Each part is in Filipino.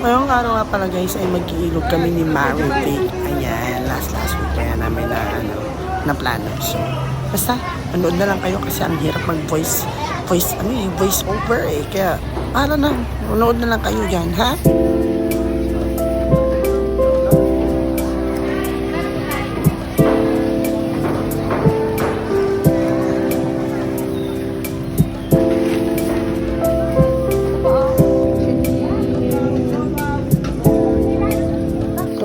Ngayong araw nga pala guys ay mag-iilog kami ni Mary Lake. Ayan, last week kaya namin na plano. So, basta, manood na lang kayo kasi ang hirap mag-voice over eh. Kaya, para na, manood na lang kayo dyan, ha?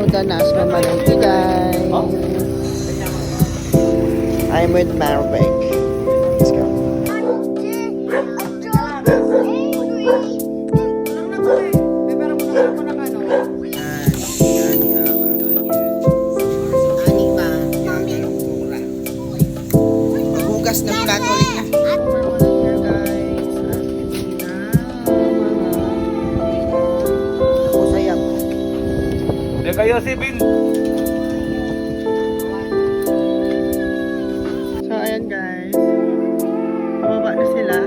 Danas Mamalaki guys. I'm with Marvick. Let's go. Hugas na plato ulit na. Kayo si Bin. So ayan guys. Pababa na sila.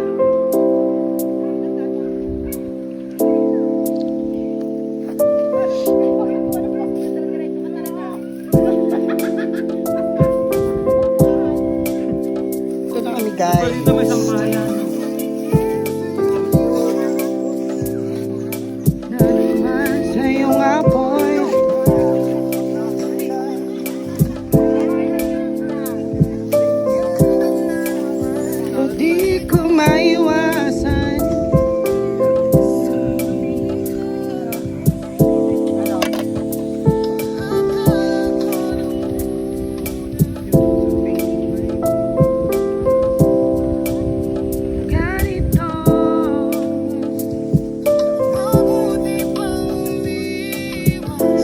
Ito na kami guys. Dito may sampahan. Sa iyong apoy. Di ko maiwasan. Ganito mabuti pang liwas.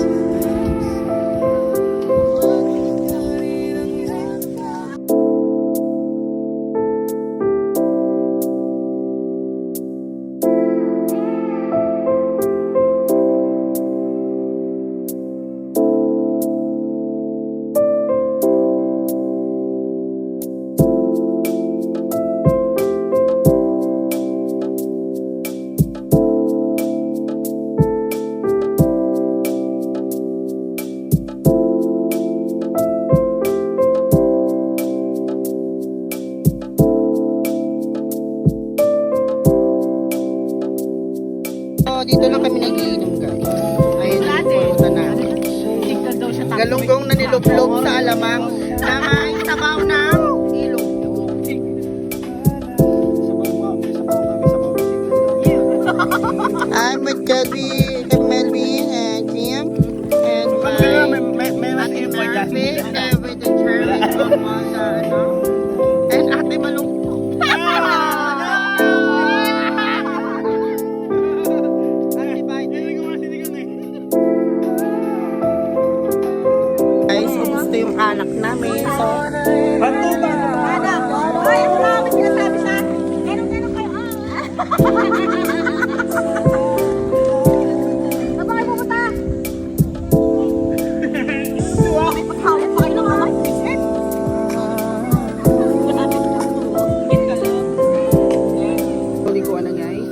Dito lang kami nagiinom guys. Ayun yung pumunta namin. Galunggong na nilublob sa alamang na may sabaw ng ilong. I'm with Melvin and Kim and Ate Marvin with the Charlie and Ate Malung. Guys, gusto yung anak namin. So, Anak, ay, ang dami sinasabi sa ganun kayo. Saan ba kayo pupunta? May paghawak pa kayo ng mga business. Liguan na guys.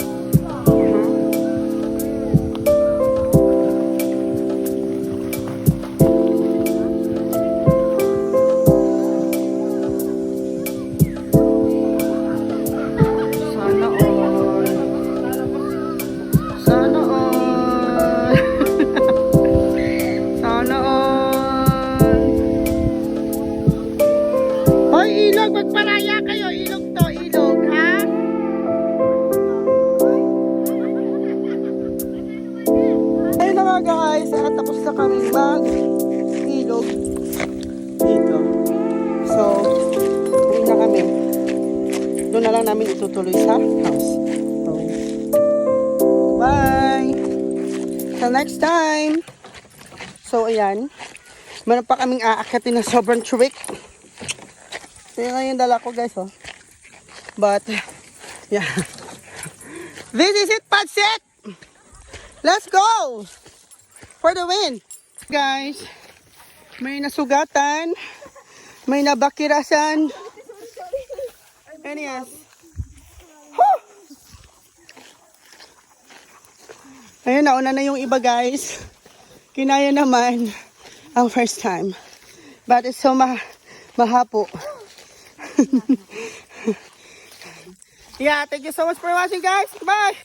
Sana all. Sana all. Sana all. Hoy, ilog, magparaya kayo. Ilog to, ilog, ha? Ayun na nga guys, tapos na kami mag-ilog dito. So, uwi na kami. Doon na lang namin itutuloy sa house. So, bye! Till next time! So, ayan. Meron pa kaming aakyatin na sobrang trick. So, yun nga yung dala ko guys, oh. But, yeah. This is it, Patsit! Let's go! For the win! Guys, may nasugatan, may nabakirasan, and yes. Whew! Ayun, nauna na yung iba guys. Kinaya naman ang first time. But it's so mahapo. Yeah, thank you so much for watching guys. Bye!